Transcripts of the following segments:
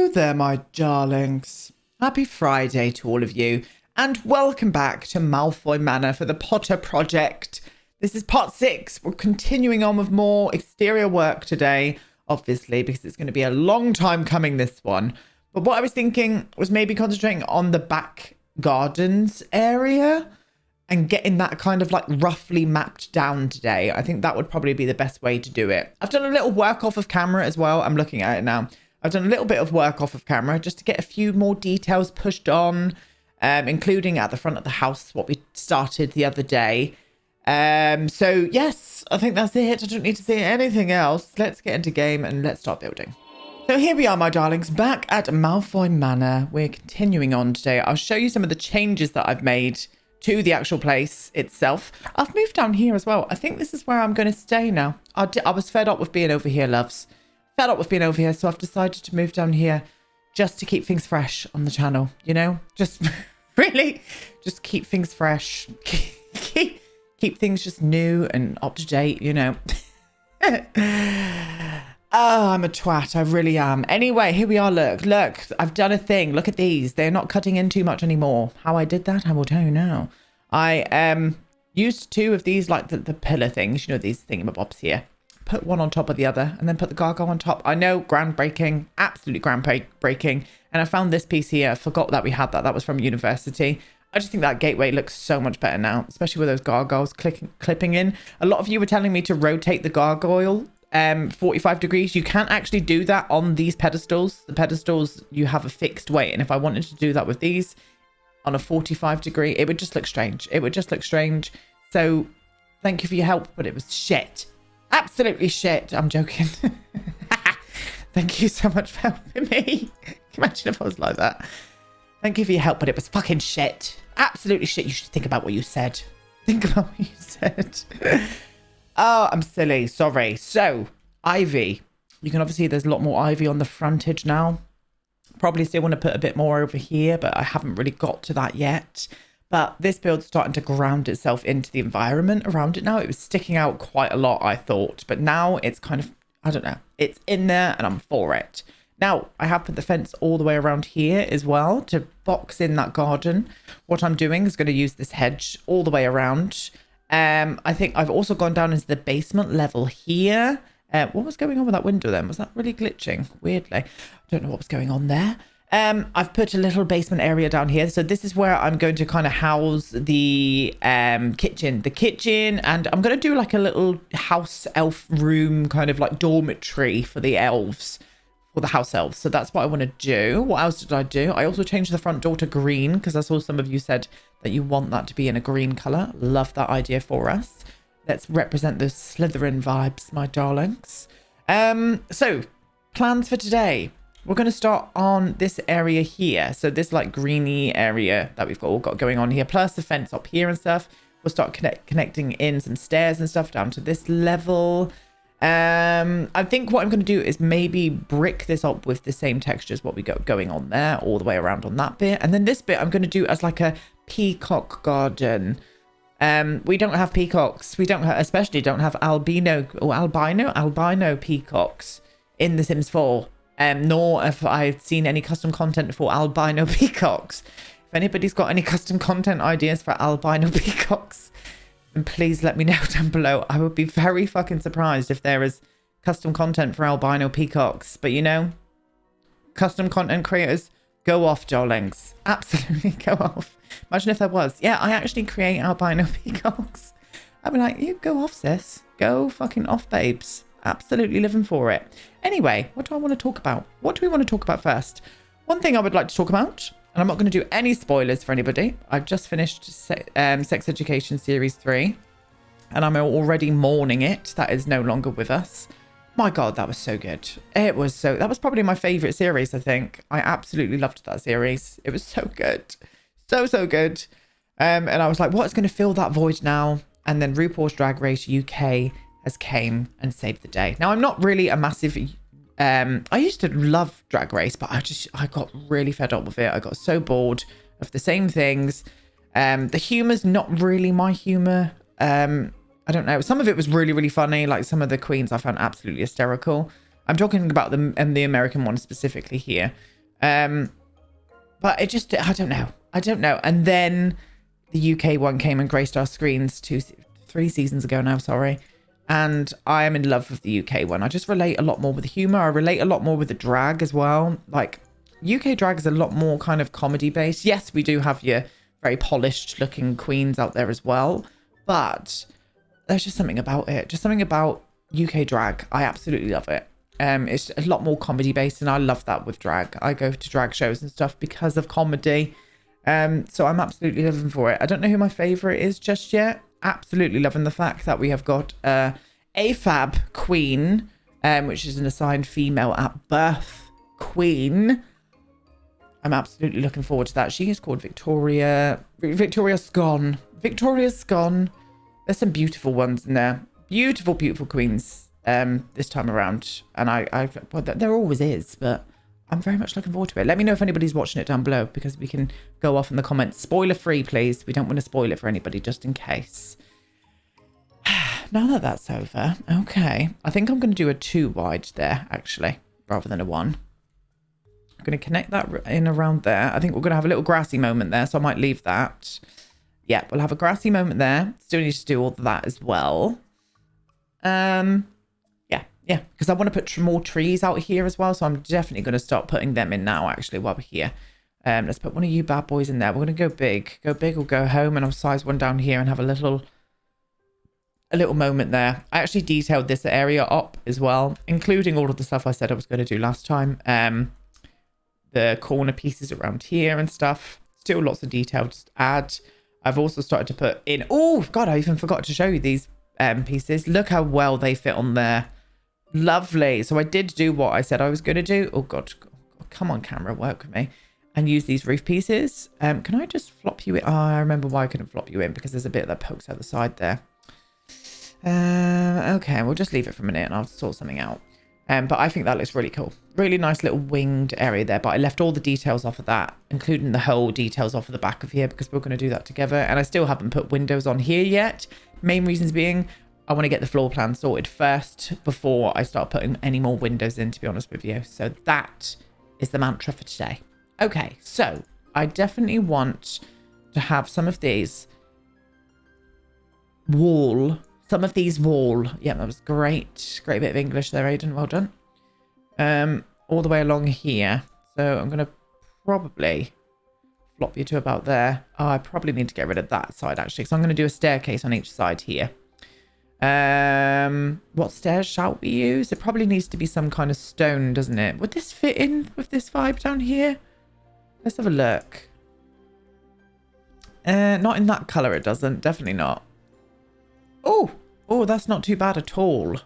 Hello there, my darlings. Happy Friday to all of you, and welcome back to Malfoy Manor for the Potter Project. This is part 6. We're continuing on with more exterior work today, obviously, because it's going to be a long time coming, this one. But what I was thinking was maybe concentrating on the back gardens area and getting that kind of like roughly mapped down today. I think that would probably be the best way to do it. I've done a little work off of camera as well. I'm looking at it now. I've done a little bit of work off of camera just to get a few more details pushed on, including at the front of the house, what we started the other day. So yes, I think that's it. I don't need to say anything else. Let's get into game and let's start building. So here we are, my darlings, back at Malfoy Manor. We're continuing on today. I'll show you some of the changes that I've made to the actual place itself. I've moved down here as well. I think this is where I'm going to stay now. I was fed up with being over here, loves. Fed up with being over here, so I've decided to move down here just to keep things fresh on the channel, you know? Just really, just keep things fresh. Keep things just new and up to date, you know? Oh, I'm a twat. I really am. Anyway, here we are. Look, I've done a thing. Look at these. They're not cutting in too much anymore. How I did that, I will tell you now. I used 2 of these, like the pillar things, you know, these thingamabobs here. Put one on top of the other and then put the gargoyle on top. I know, groundbreaking, absolutely groundbreaking. And I found this piece here. I forgot that we had that. That was from university. I just think that gateway looks so much better now, especially with those gargoyles clipping in. A lot of you were telling me to rotate the gargoyle 45 degrees. You can't actually do that on these pedestals. The pedestals, you have a fixed weight. And if I wanted to do that with these on a 45 degree, it would just look strange. It would just look strange. So thank you for your help, but it was shit. Absolutely shit. I'm joking. Thank you so much for helping me. Can you imagine if I was like that? Thank you for your help, but it was fucking shit. Absolutely shit. You should think about what you said. Think about what you said. Oh, I'm silly. Sorry. So, ivy. You can obviously see there's a lot more ivy on the frontage now. Probably still want to put a bit more over here, but I haven't really got to that yet. But this build's starting to ground itself into the environment around it now. It was sticking out quite a lot, I thought. But now it's kind of, I don't know. It's in there and I'm for it. Now, I have put the fence all the way around here as well to box in that garden. What I'm doing is going to use this hedge all the way around. I think I've also gone down into the basement level here. What was going on with that window then? Was that really glitching? Weirdly. I don't know what was going on there. I've put a little basement area down here. So this is where I'm going to kind of house the kitchen. And I'm going to do like a little house elf room, kind of like dormitory for the elves, for the house elves. So that's what I want to do. What else did I do? I also changed the front door to green because I saw some of you said that you want that to be in a green color. Love that idea for us. Let's represent those Slytherin vibes, my darlings. So plans for today. We're going to start on this area here. So this like greeny area that we've all got going on here, plus the fence up here and stuff. We'll start connecting in some stairs and stuff down to this level. I think what I'm going to do is maybe brick this up with the same texture as what we got going on there, all the way around on that bit. And then this bit I'm going to do as like a peacock garden. We don't have peacocks. We especially don't have albino peacocks in The Sims 4. Nor have I seen any custom content for albino peacocks. If anybody's got any custom content ideas for albino peacocks, then please let me know down below. I would be very fucking surprised if there is custom content for albino peacocks. But you know, custom content creators, go off, darlings. Absolutely go off. Imagine if there was. Yeah, I actually create albino peacocks. I'd be like, you go off, sis. Go fucking off, babes. Absolutely living for it. Anyway, what do I want to talk about? What do we want to talk about first? One thing I would like to talk about, and I'm not going to do any spoilers for anybody. I've just finished Sex Education Series 3, and I'm already mourning it. That is no longer with us. My God, that was so good. That was probably my favorite series, I think. I absolutely loved that series. It was so good. So good. And I was like, what's going to fill that void now? And then RuPaul's Drag Race UK has came and saved the day. Now, I'm not really a massive I used to love Drag Race, but I got really fed up with it. I got so bored of the same things. The humor's not really my humor. I don't know. Some of it was really, really funny. Like some of the queens I found absolutely hysterical. I'm talking about the American one specifically here. But it just, I don't know. And then the UK one came and graced our screens 3 seasons ago now, sorry. And I am in love with the UK one. I just relate a lot more with the humor. I relate a lot more with the drag as well. Like, UK drag is a lot more kind of comedy based. Yes, we do have your very polished looking queens out there as well. But there's just something about it. Just something about UK drag. I absolutely love it. It's a lot more comedy based, and I love that with drag. I go to drag shows and stuff because of comedy. So I'm absolutely living for it. I don't know who my favorite is just yet. Absolutely loving the fact that we have got AFAB queen, which is an assigned female at birth queen. I'm absolutely looking forward to that. She is called Victoria Scone. Victoria Scone. There's some beautiful ones in there. Beautiful, beautiful queens this time around. And well, there always is, but I'm very much looking forward to it. Let me know if anybody's watching it down below, because we can go off in the comments. Spoiler free, please. We don't want to spoil it for anybody, just in case. Now that that's over, okay. I think I'm going to do a 2 wide there, actually, rather than a 1. I'm going to connect that in around there. I think we're going to have a little grassy moment there, so I might leave that. Yeah, we'll have a grassy moment there. Still need to do all of that as well. Yeah, because I want to put more trees out here as well, so I'm definitely going to start putting them in now, actually, while we're here. Let's put one of you bad boys in there. We're going to go big. Go big or go home, and I'll size one down here and have a little moment there. I actually detailed this area up as well, including all of the stuff I said I was going to do last time. The corner pieces around here and stuff. Still lots of detail to add. I've also started to put in... Oh, God, I even forgot to show you these pieces. Look how well they fit on there. Lovely. So I did do what I said I was going to do. Oh, God. Come on, camera. Work with me. And use these roof pieces. Can I just flop you in? Oh, I remember why I couldn't flop you in, because there's a bit that pokes out the side there. Okay, we'll just leave it for a minute and I'll sort something out. But I think that looks really cool. Really nice little winged area there. But I left all the details off of that, including the whole details off of the back of here, because we're going to do that together. And I still haven't put windows on here yet. Main reasons being, I want to get the floor plan sorted first before I start putting any more windows in, to be honest with you. So that is the mantra for today. Okay, so I definitely want to have some of these wall. Yeah, that was great. Great bit of English there, Aiden. Well done. All the way along here. So I'm going to probably flop you to about there. Oh, I probably need to get rid of that side, actually. So I'm going to do a staircase on each side here. What stairs shall we use? It probably needs to be some kind of stone, doesn't it? Would this fit in with this vibe down here? Let's have a look. Not in that color, it doesn't. Definitely not. Oh, that's not too bad at all.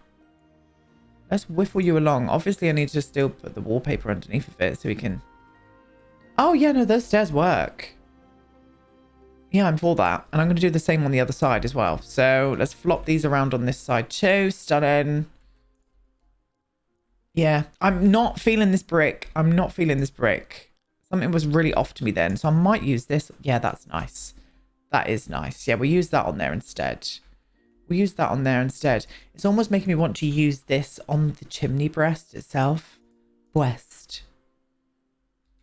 Let's whiffle you along. Obviously, I need to still put the wallpaper underneath of it so we can... Oh, yeah, no, those stairs work. Yeah, I'm for that. And I'm going to do the same on the other side as well. So let's flop these around on this side too. Stunning. Yeah, I'm not feeling this brick. Something was really off to me then. So I might use this. Yeah, that's nice. That is nice. Yeah, we'll use that on there instead. It's almost making me want to use this on the chimney breast itself. West.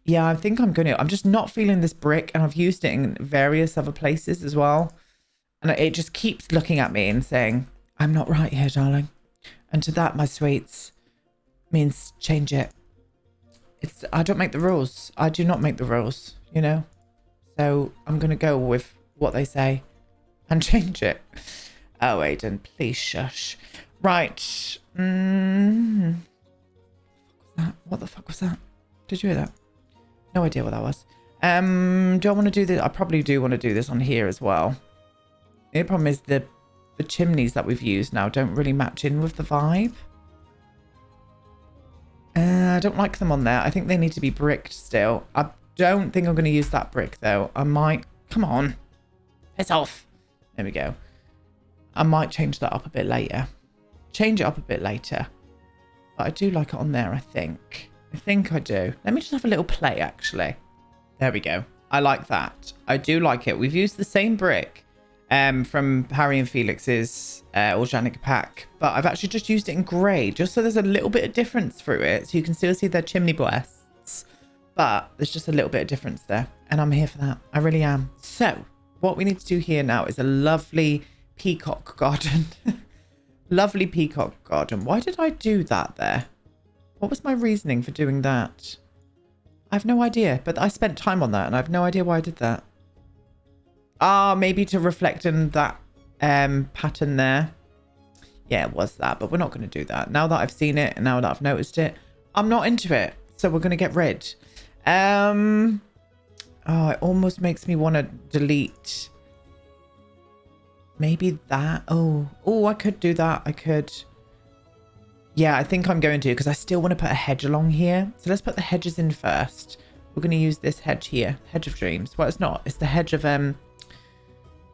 Yeah, I think I'm just not feeling this brick, and I've used it in various other places as well. And it just keeps looking at me and saying, I'm not right here, darling. And to that, my sweets, means change it. I don't make the rules. I do not make the rules, you know? So I'm going to go with what they say and change it. Oh, Aiden, please shush. Right. What the fuck was that? Did you hear that? No idea what that was. Do I want to do this? I probably do want to do this on here as well. The problem is the chimneys that we've used now don't really match in with the vibe. I don't like them on there. I think they need to be bricked still. I don't think I'm going to use that brick, though. I might... Come on. Piss off. There we go. I might change that up a bit later. But I do like it on there, I think. I think I do. Let me just have a little play, actually. There we go. I like that. I do like it. We've used the same brick from Harry and Felix's organic pack. But I've actually just used it in grey, just so there's a little bit of difference through it. So you can still see their chimney breasts. but there's just a little bit of difference there. And I'm here for that. I really am. So what we need to do here now is a lovely peacock garden. Lovely peacock garden. Why did I do that there? What was my reasoning for doing that? I have no idea, but I spent time on that and I have no idea why I did that. Ah, maybe to reflect in that pattern there. Yeah, it was that, but we're not going to do that. Now that I've seen it and now that I've noticed it, I'm not into it. So we're going to get rid. Oh, it almost makes me want to delete. Maybe that. Oh, I could do that. I could. Yeah, I think I'm going to, because I still want to put a hedge along here. So let's put the hedges in first. We're going to use this hedge here. Hedge of dreams. Well, it's not. It's the hedge of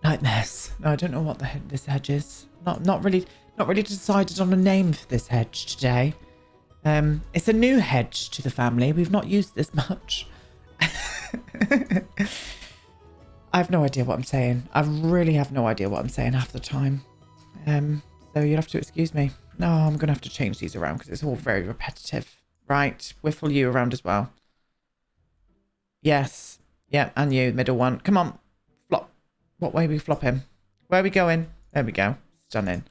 nightmares. No, I don't know what this hedge is. Not really decided on a name for this hedge today. It's a new hedge to the family. We've not used this much. I have no idea what I'm saying. I really have no idea what I'm saying half the time. So you'll have to excuse me. No, I'm going to have to change these around because it's all very repetitive. Right. Whiffle you around as well. Yes. Yeah, and you, middle one. Come on. Flop. What way are we flopping? Where are we going? There we go. Stunning.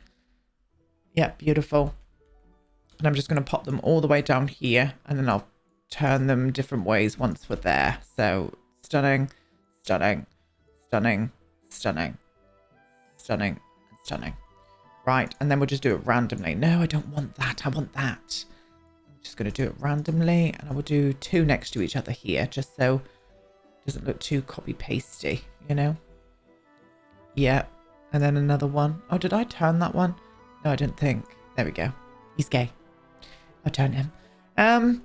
Yeah, beautiful. And I'm just going to pop them all the way down here. And then I'll turn them different ways once we're there. So stunning, stunning, stunning, stunning, stunning, and stunning. Right, and then we'll just do it randomly. No, I don't want that. I want that. I'm just going to do it randomly. And I will do 2 next to each other here, just so it doesn't look too copy-pasty, you know? Yeah. And then another one. Oh, did I turn that one? No, I didn't think. There we go. He's gay. I'll turn him.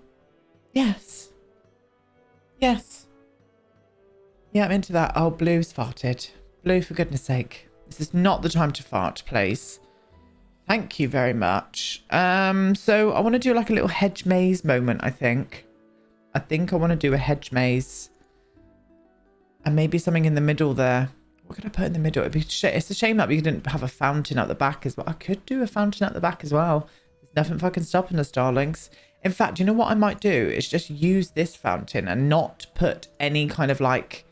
Yes. Yes. Yeah, I'm into that. Oh, Blue's farted. Blue, for goodness sake. This is not the time to fart, please. Thank you very much. So I want to do like a little hedge maze moment, I think. I think I want to do a hedge maze. And maybe something in the middle there. What could I put in the middle? It's a shame that we didn't have a fountain at the back as well. I could do a fountain at the back as well. There's nothing fucking stopping us, darlings. In fact, you know what I might do? Is just use this fountain and not put any kind of like...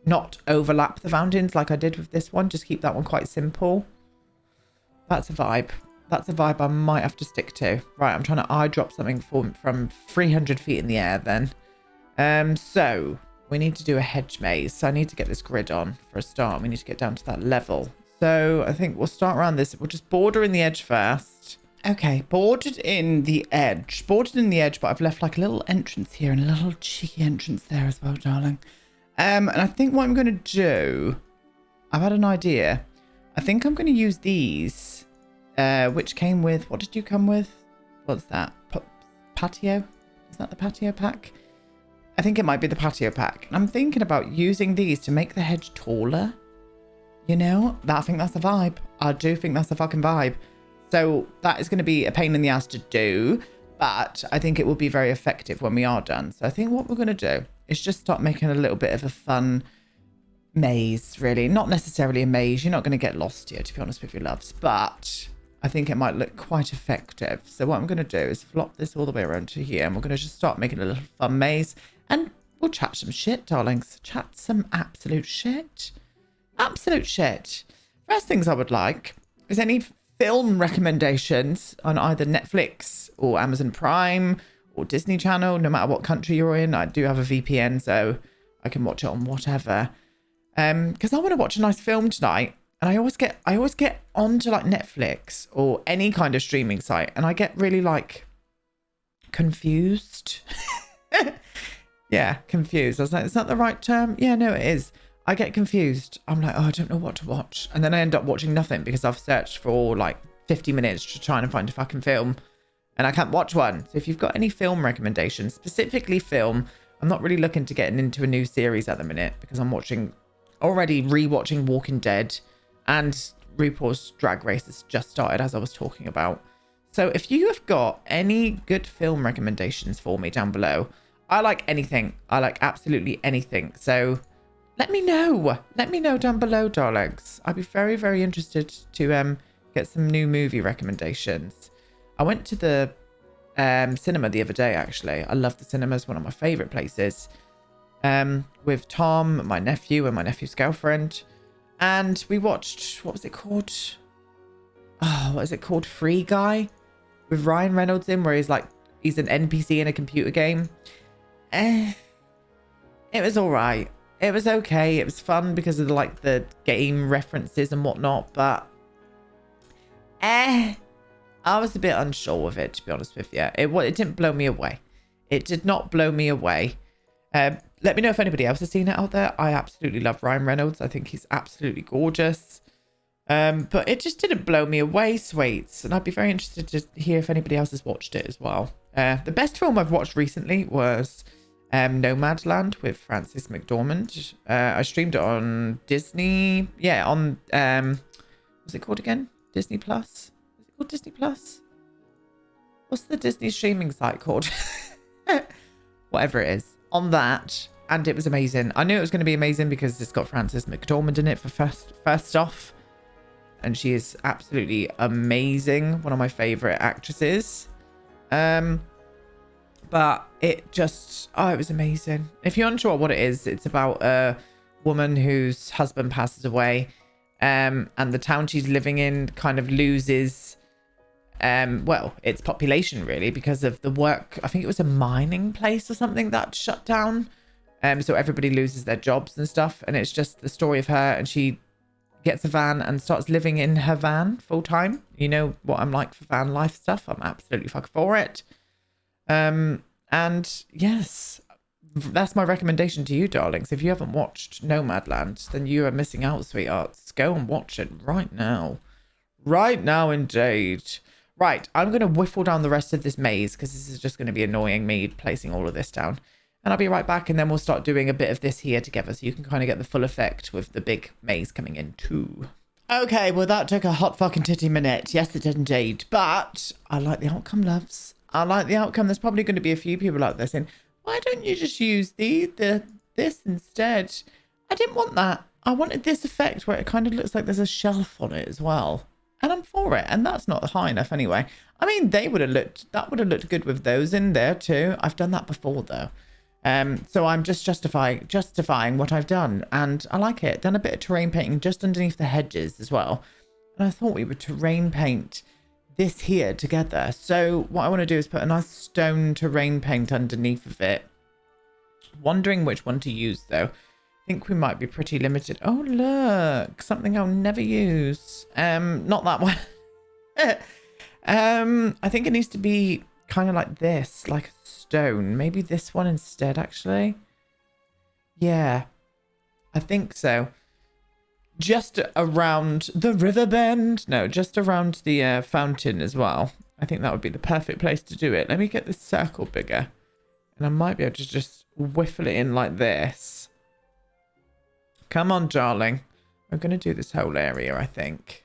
Not overlap the fountains like I did with this one. Just keep that one quite simple. That's a vibe. That's a vibe I might have to stick to. Right, I'm trying to eye drop something from 300 feet in the air then. So we need to do a hedge maze. So I need to get this grid on for a start. We need to get down to that level. So I think we'll start around this. We'll just border in the edge first. Okay, bordered in the edge. Bordered in the edge, but I've left like a little entrance here and a little cheeky entrance there as well, darling. And I think what I'm going to do, I've had an idea. I think I'm going to use these, which came with, what did you come with? What's that? Patio? Is that the patio pack? I think it might be the patio pack. I'm thinking about using these to make the hedge taller. You know, I think that's a vibe. I do think that's a fucking vibe. So that is going to be a pain in the ass to do, but I think it will be very effective when we are done. So I think what we're going to do is just start making a little bit of a fun maze, really. Not necessarily a maze. You're not going to get lost here, to be honest with you, loves. But I think it might look quite effective. So what I'm going to do is flop this all the way around to here. And we're going to just start making a little fun maze. And we'll chat some shit, darlings. Chat some absolute shit. Absolute shit. First things I would like is any film recommendations on either Netflix or Amazon Prime or Disney Channel, no matter what country you're in. I do have a VPN, so I can watch it on whatever. Because I want to watch a nice film tonight, and I always get onto like Netflix or any kind of streaming site, and I get really like confused. Yeah, confused. I was like, is that the right term? Yeah, no, it is. I get confused. I'm like, oh, I don't know what to watch, and then I end up watching nothing because I've searched for like 50 minutes to try and find a fucking film. And I can't watch one. So if you've got any film recommendations, specifically film, I'm not really looking to get into a new series at the minute because I'm already rewatching Walking Dead, and RuPaul's Drag Race has just started, as I was talking about. So if you have got any good film recommendations for me down below, I like anything. I like absolutely anything. So let me know. Let me know down below, darlings. I'd be very, very interested to get some new movie recommendations. I went to the cinema the other day, actually. I love the cinema. It's one of my favorite places. With Tom, my nephew, and my nephew's girlfriend. And we watched, what was it called? Oh, what is it called? Free Guy? With Ryan Reynolds in, where he's an NPC in a computer game. It was all right. It was okay. It was fun because of the game references and whatnot, but I was a bit unsure of it, to be honest with you. It didn't blow me away. It did not blow me away. Let me know if anybody else has seen it out there. I absolutely love Ryan Reynolds. I think he's absolutely gorgeous. But it just didn't blow me away, sweets. And I'd be very interested to hear if anybody else has watched it as well. The best film I've watched recently was Nomadland with Frances McDormand. I streamed it on Disney. Yeah, on what's it called again? Disney Plus? Is it called Disney Plus? What's the Disney streaming site called? Whatever it is. On that, and it was amazing. I knew it was going to be amazing because it's got Frances McDormand in it for first off, and she is absolutely amazing. One of my favorite actresses. But it just, it was amazing. If you're unsure what it is, it's about a woman whose husband passes away, and the town she's living in kind of loses, its population really because of the work. I think it was a mining place or something that shut down. So everybody loses their jobs and stuff, and it's just the story of her, and she gets a van and starts living in her van full time. You know what I'm like for van life stuff. I'm absolutely fucking for it. And yes, that's my recommendation to you, darlings. If you haven't watched Nomadland, then you are missing out, sweethearts. Go and watch it right now. Right now, indeed. Right, I'm going to whiffle down the rest of this maze because this is just going to be annoying me placing all of this down. And I'll be right back, and then we'll start doing a bit of this here together so you can kind of get the full effect with the big maze coming in too. Okay, well, that took a hot fucking titty minute. Yes, it did indeed. But I like the outcome, loves. I like the outcome. There's probably going to be a few people out there saying, why don't you just use this instead? I didn't want that. I wanted this effect where it kind of looks like there's a shelf on it as well. And I'm for it. And that's not high enough anyway. I mean, that would have looked good with those in there too. I've done that before though. So I'm just justifying what I've done. And I like it. Done a bit of terrain painting just underneath the hedges as well. And I thought we would terrain paint this here together. So what I want to do is put a nice stone terrain paint underneath of it. Wondering which one to use though. I think we might be pretty limited. Oh look, something I'll never use. Not that one. I think it needs to be kind of like this, like a stone. Maybe this one instead, actually. Yeah, I think so. Just around the river bend. No, just around the fountain as well. I think that would be the perfect place to do it. Let me get this circle bigger. And I might be able to just whiffle it in like this. Come on, darling. I'm going to do this whole area, I think.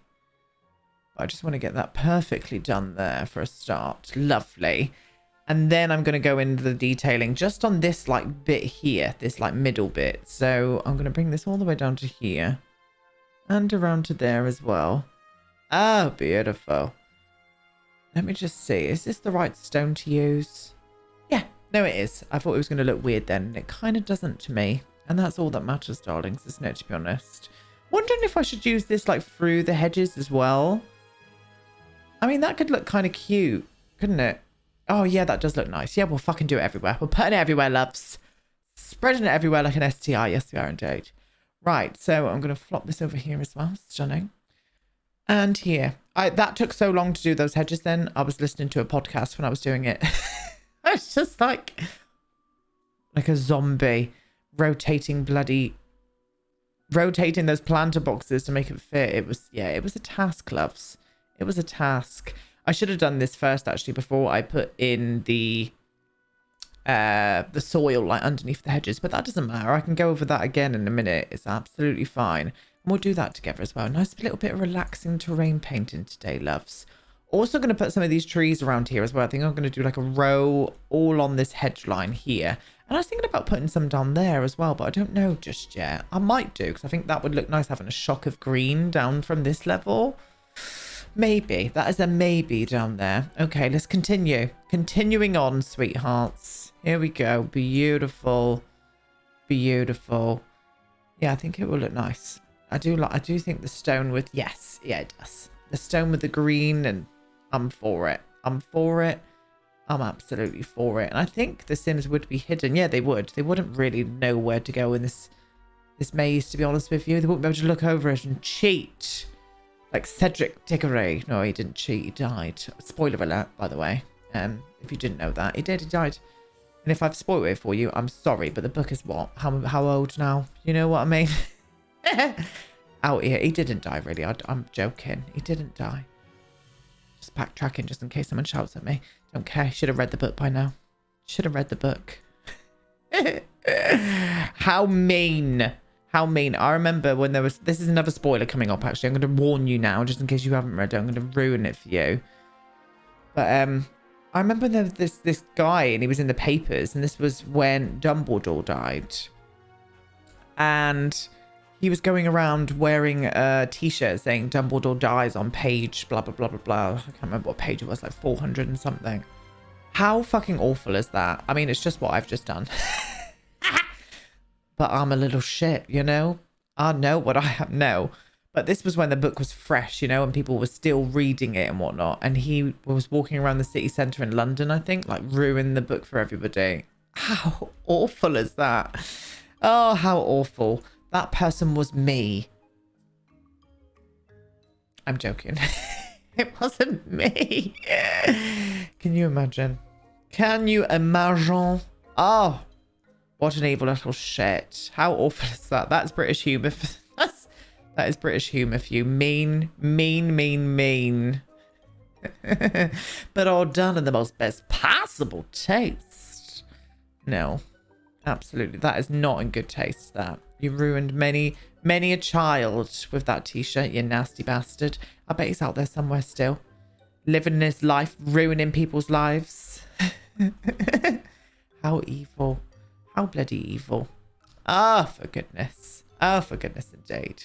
I just want to get that perfectly done there for a start. Lovely. And then I'm going to go into the detailing just on this like bit here, this like middle bit. So I'm going to bring this all the way down to here and around to there as well. Oh, beautiful. Let me just see. Is this the right stone to use? Yeah, no, it is. I thought it was going to look weird then. It kind of doesn't to me. And that's all that matters, darlings, isn't it, to be honest? Wondering if I should use this like through the hedges as well. I mean, that could look kind of cute, couldn't it? Oh, yeah, that does look nice. Yeah, we'll fucking do it everywhere. We're putting it everywhere, loves. Spreading it everywhere like an STI. Yes, we are indeed. Right, so I'm going to flop this over here as well. Stunning. And here. That took so long to do those hedges then. I was listening to a podcast when I was doing it. It's just like a zombie rotating those planter boxes to make it fit. It was a task, loves. It was a task. I should have done this first actually before I put in the soil like underneath the hedges, but that doesn't matter. I can go over that again in a minute. It's absolutely fine. And we'll do that together as well. Nice little bit of relaxing terrain painting today, loves. Also going to put some of these trees around here as well. I think I'm going to do like a row all on this hedge line here. And I was thinking about putting some down there as well, but I don't know just yet. I might do, because I think that would look nice having a shock of green down from this level. Maybe. That is a maybe down there. Okay, let's continue. Continuing on, sweethearts. Here we go. Beautiful. Beautiful. Yeah, I think it will look nice. I do think the stone with... Yes. Yeah, it does. The stone with the green, and I'm for it. I'm for it. I'm absolutely for it. And I think the Sims would be hidden. Yeah, they would. They wouldn't really know where to go in this maze, to be honest with you. They wouldn't be able to look over it and cheat. Like Cedric Diggory. No, he didn't cheat. He died. Spoiler alert, by the way. If you didn't know that. He did. He died. And if I've spoiled it for you, I'm sorry. But the book is what? How old now? You know what I mean? Out here. He didn't die, really. I'm joking. He didn't die. Just backtracking just in case someone shouts at me. Don't care. Should have read the book by now. Should have read the book. How mean. How mean. I remember when there was... This is another spoiler coming up, actually. I'm going to warn you now, just in case you haven't read it. I'm going to ruin it for you. But I remember there was this guy, and he was in the papers, and this was when Dumbledore died. And he was going around wearing a t-shirt saying Dumbledore dies on page blah, blah, blah, blah, blah. I can't remember what page it was, like 400 and something. How fucking awful is that? I mean, it's just what I've just done. But I'm a little shit, you know? I know what I have. No. But this was when the book was fresh, you know, and people were still reading it and whatnot. And he was walking around the city centre in London, I think, like ruining the book for everybody. How awful is that? Oh, how awful. That person was me. I'm joking. It wasn't me. Can you imagine? Can you imagine? Oh, what an evil little shit. How awful is that? That's British humour. That is British humour for you. Mean, mean, mean, mean. But all done in the most best possible taste. No, absolutely. That is not in good taste, that. You ruined many a child with that t-shirt, you nasty bastard. I bet he's out there somewhere still. Living his life, ruining people's lives. How evil. How bloody evil. Ah, for goodness. Oh, for goodness indeed.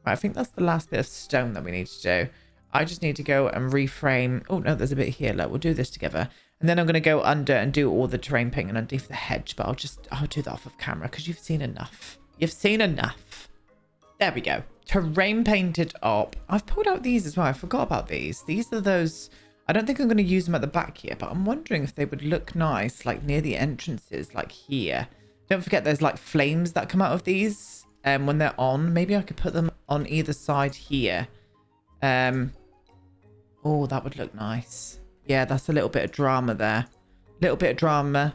Right, I think that's the last bit of stone that we need to do. I just need to go and reframe. Oh, no, there's a bit here. Look, we'll do this together. And then I'm going to go under and do all the terrain painting underneath the hedge. But I'll do that off of camera because you've seen enough. You've seen enough. There we go. Terrain painted up. I've pulled out these as well. I forgot about these. These are those... I don't think I'm going to use them at the back here, but I'm wondering if they would look nice, like near the entrances, like here. Don't forget there's like flames that come out of these when they're on. Maybe I could put them on either side here. Oh, that would look nice. Yeah, that's a little bit of drama there. Little bit of drama.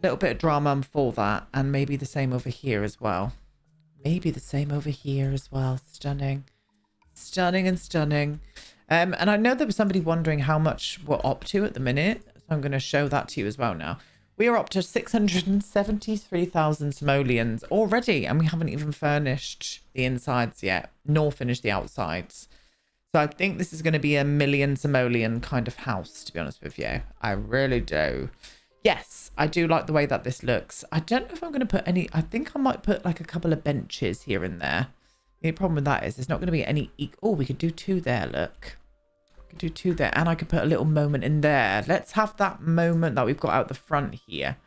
Little bit of drama, I'm for that. And maybe the same over here as well. Maybe the same over here as well. Stunning. Stunning and stunning. And I know there was somebody wondering how much we're up to at the minute. So I'm going to show that to you as well now. We are up to 673,000 simoleons already. And we haven't even furnished the insides yet. Nor finished the outsides. So I think this is going to be a million simoleon kind of house, to be honest with you. I really do. Yes, I do like the way that this looks. I don't know if I'm going to put any... I think I might put like a couple of benches here and there. The problem with that is there's not going to be any... Oh, we could do two there, look. We could do two there. And I could put a little moment in there. Let's have that moment that we've got out the front here.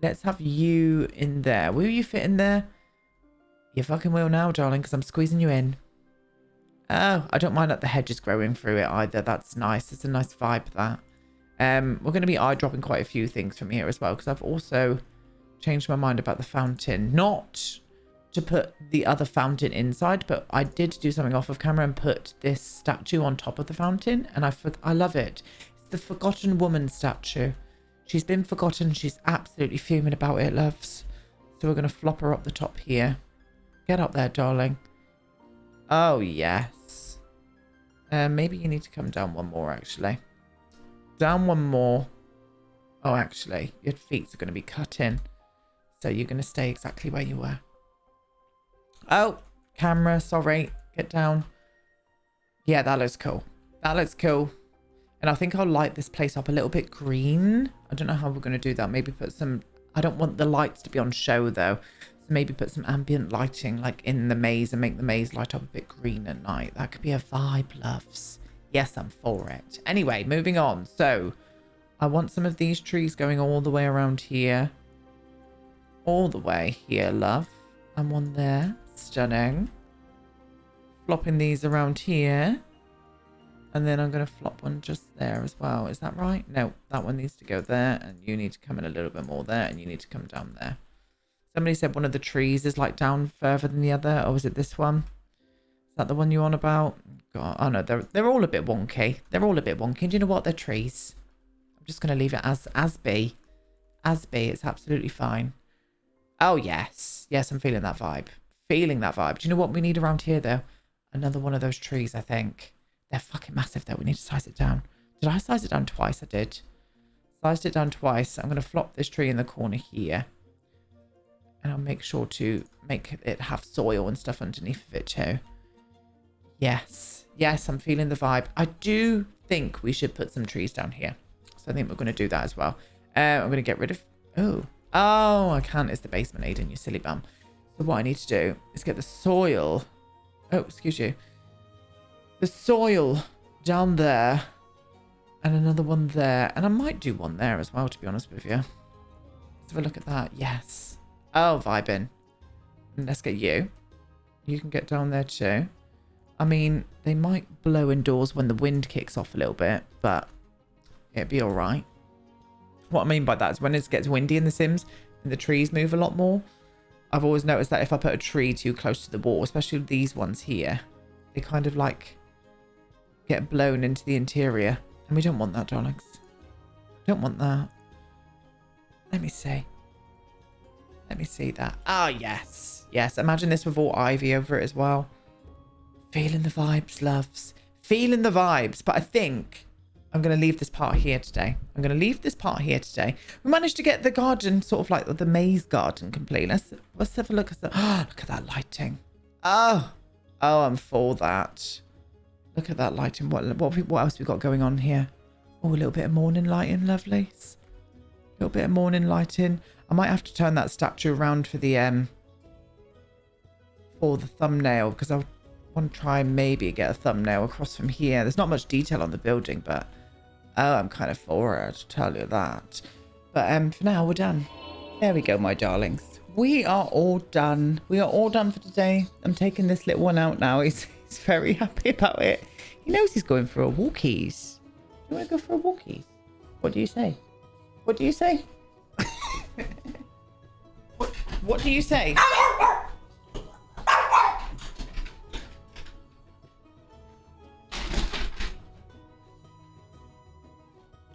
Let's have you in there. Will you fit in there? You fucking will now, darling, because I'm squeezing you in. Oh, I don't mind that the hedge is growing through it either. That's nice. It's a nice vibe, that. We're going to be eye-dropping quite a few things from here as well, because I've also changed my mind about the fountain. Not to put the other fountain inside, but I did do something off of camera and put this statue on top of the fountain, and I love it. It's the Forgotten Woman statue. She's been forgotten. She's absolutely fuming about it, loves. So we're going to flop her up the top here. Get up there, darling. Oh, yes. Maybe you need to come down one more, actually. Down one more. Oh, actually, your feet are going to be cut in. So you're going to stay exactly where you were. Oh, camera, sorry. Get down. Yeah, that looks cool. That looks cool. And I think I'll light this place up a little bit green. I don't know how we're going to do that. Maybe put some... I don't want the lights to be on show, though. So maybe put some ambient lighting, like, in the maze and make the maze light up a bit green at night. That could be a vibe, loves. Yes, I'm for it. Anyway, moving on. So I want some of these trees going all the way around here. All the way here, love. And one there. Stunning. Flopping these around here. And then I'm going to flop one just there as well. Is that right? No, that one needs to go there. And you need to come in a little bit more there. And you need to come down there. Somebody said one of the trees is like down further than the other. Or was it this one? Is that the one you're on about? God, oh no, they're all a bit wonky. They're all a bit wonky. And do you know what? They're trees. I'm just going to leave it as be. As be. It's absolutely fine. Oh, yes. Yes, I'm feeling that vibe. Feeling that vibe. Do you know what we need around here, though? Another one of those trees, I think. They're fucking massive, though. We need to size it down. Did I size it down twice? I did. Sized it down twice. I'm going to flop this tree in the corner here. And I'll make sure to make it have soil and stuff underneath of it, too. Yes. Yes, I'm feeling the vibe. I do think we should put some trees down here. So I think we're going to do that as well. I'm going to get rid of... Oh, I can't. It's the basement, Aiden, you silly bum. So what I need to do is get the soil... Oh, excuse you. The soil down there. And another one there. And I might do one there as well, to be honest with you. Let's have a look at that. Yes. Oh, vibing. And let's get you. You can get down there too. I mean, they might blow indoors when the wind kicks off a little bit, but it'd be all right. What I mean by that is when it gets windy in The Sims and the trees move a lot more, I've always noticed that if I put a tree too close to the wall, especially these ones here, they kind of like get blown into the interior. And we don't want that, darlings. Don't want that. Let me see. Let me see that. Ah, yes. Yes, imagine this with all ivy over it as well. Feeling the vibes, loves. Feeling the vibes. But I think I'm going to leave this part here today. I'm going to leave this part here today. We managed to get the garden, sort of like the maze garden complete. Let's have a look at that. Oh, look at that lighting. Oh, I'm for that. Look at that lighting. What else we got going on here? Oh, a little bit of morning lighting, lovelies. A little bit of morning lighting. I might have to turn that statue around for the thumbnail, because I want to try and maybe get a thumbnail across from here. There's not much detail on the building, but oh, I'm kind of for it, to tell you that. But for now, we're done. There we go, my darlings. We are all done. We are all done for today. I'm taking this little one out now. He's very happy about it. He knows he's going for a walkies. Do you want to go for a walkies? What do you say? What do you say? What do you say?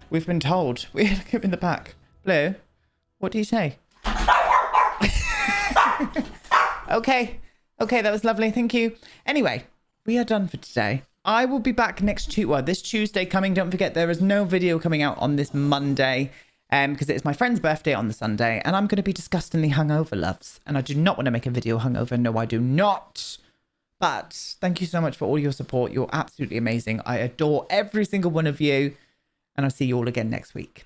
We've been told. We're looking in the back. Blue, what do you say? Okay. Okay, that was lovely. Thank you. Anyway, we are done for today. I will be back this Tuesday coming. Don't forget, there is no video coming out on this Monday because it's my friend's birthday on the Sunday, and I'm going to be disgustingly hungover, loves. And I do not want to make a video hungover. No, I do not. But thank you so much for all your support. You're absolutely amazing. I adore every single one of you. And I'll see you all again next week.